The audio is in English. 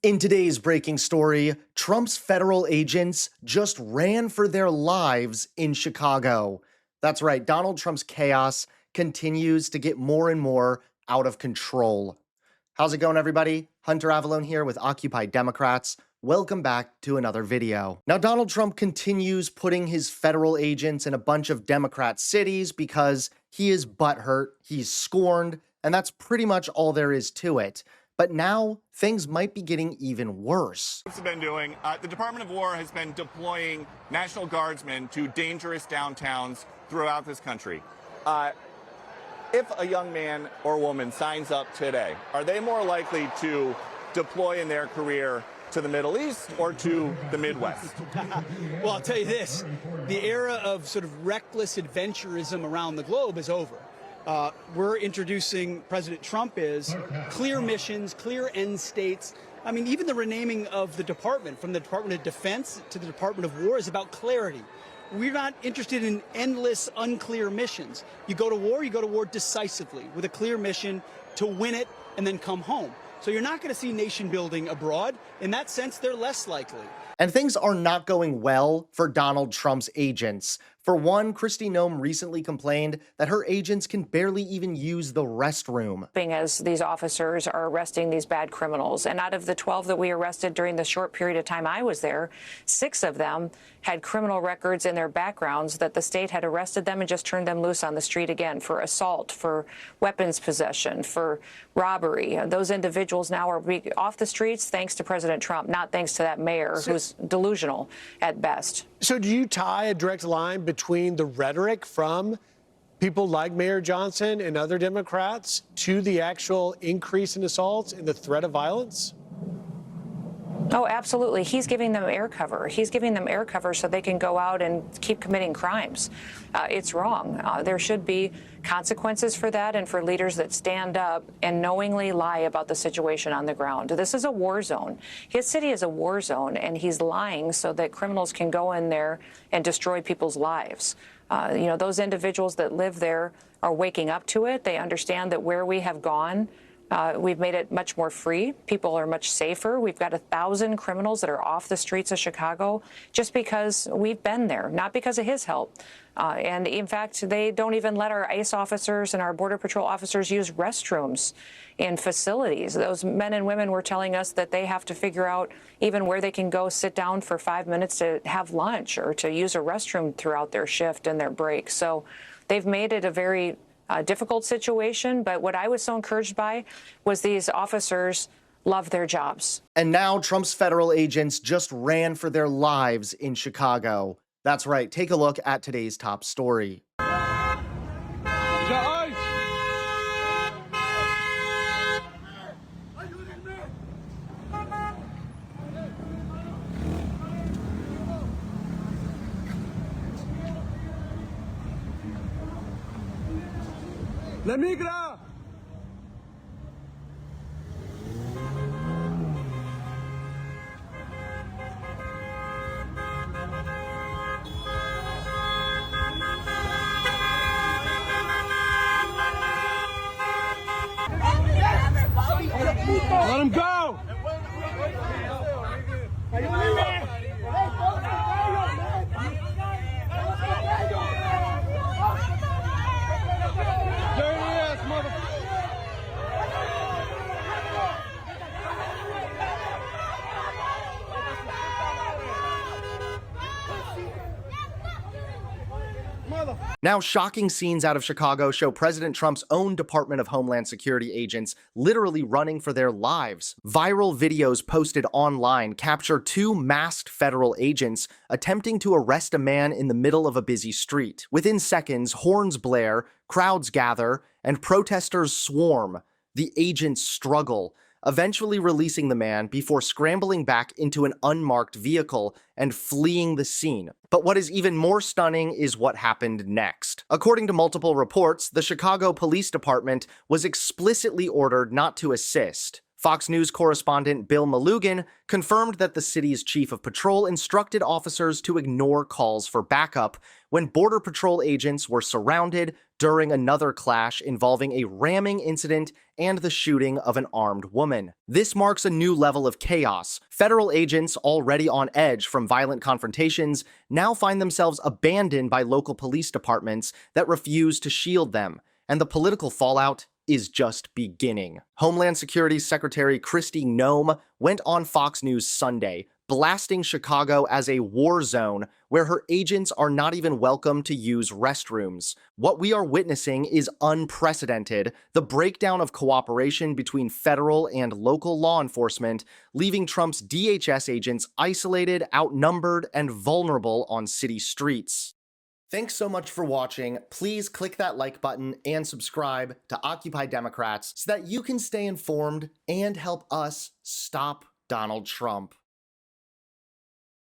In today's breaking story, Trump's federal agents just ran for their lives in Chicago. That's right, Donald Trump's chaos continues to get more and more out of control. How's it going, everybody? Hunter Avalone here with Occupy Democrats. Welcome back to another video. Now, Donald Trump continues putting his federal agents in a bunch of Democrat cities because he is butthurt, he's scorned, and that's pretty much all there is to it. But now, things might be getting even worse. The Department of War has been deploying National Guardsmen to dangerous downtowns throughout this country. If a young man or woman signs up today, are they more likely to deploy in their career to the Middle East or to the Midwest? Well, I'll tell you this, the era of sort of reckless adventurism around the globe is over. We're introducing, President Trump is, clear missions, clear end states. I mean, even the renaming of the department, from the Department of Defense to the Department of War, is about clarity. We're not interested in endless, unclear missions. You go to war decisively with a clear mission to win it and then come home. So you're not going to see nation building abroad. In that sense, they're less likely. And things are not going well for Donald Trump's agents. For one, Kristi Noem recently complained that her agents can barely even use the restroom. As these officers are arresting these bad criminals. And out of the 12 that we arrested during the short period of time I was there, 6 of them had criminal records in their backgrounds that the state had arrested them and just turned them loose on the street again for assault, for weapons possession, for robbery. Those individuals now are off the streets thanks to President Trump, not thanks to that mayor who's delusional at best. So do you tie a direct line between the rhetoric from people like Mayor Johnson and other Democrats to the actual increase in assaults and the threat of violence? Oh, absolutely. He's giving them air cover. He's giving them air cover so they can go out and keep committing crimes. It's wrong. There should be consequences for that and for leaders that stand up and knowingly lie about the situation on the ground. This is a war zone. His city is a war zone, and he's lying so that criminals can go in there and destroy people's lives. Those individuals that live there are waking up to it. They understand that where we have gone, we've made it much more free. People are much safer. We've got 1,000 criminals that are off the streets of Chicago just because we've been there, not because of his help. And in fact, they don't even let our ICE officers and our Border Patrol officers use restrooms in facilities. Those men and women were telling us that they have to figure out even where they can go sit down for 5 minutes to have lunch or to use a restroom throughout their shift and their break. So they've made it a very difficult situation, but what I was so encouraged by was these officers love their jobs. And now Trump's federal agents just ran for their lives in Chicago. That's right, take a look at today's top story. La migra! Let him go! Now, shocking scenes out of Chicago show President Trump's own Department of Homeland Security agents literally running for their lives. Viral videos posted online capture 2 masked federal agents attempting to arrest a man in the middle of a busy street. Within seconds, horns blare, crowds gather, and protesters swarm. The agents struggle, eventually releasing the man before scrambling back into an unmarked vehicle and fleeing the scene. But what is even more stunning is what happened next. According to multiple reports, the Chicago Police Department was explicitly ordered not to assist. Fox News correspondent Bill Malugan confirmed that the city's chief of patrol instructed officers to ignore calls for backup when Border Patrol agents were surrounded, during another clash involving a ramming incident and the shooting of an armed woman. This marks a new level of chaos. Federal agents, already on edge from violent confrontations, now find themselves abandoned by local police departments that refuse to shield them, and the political fallout is just beginning. Homeland Security Secretary Kristi Noem went on Fox News Sunday, blasting Chicago as a war zone where her agents are not even welcome to use restrooms. What we are witnessing is unprecedented, the breakdown of cooperation between federal and local law enforcement, leaving Trump's DHS agents isolated, outnumbered, and vulnerable on city streets. Thanks so much for watching. Please click that like button and subscribe to Occupy Democrats so that you can stay informed and help us stop Donald Trump.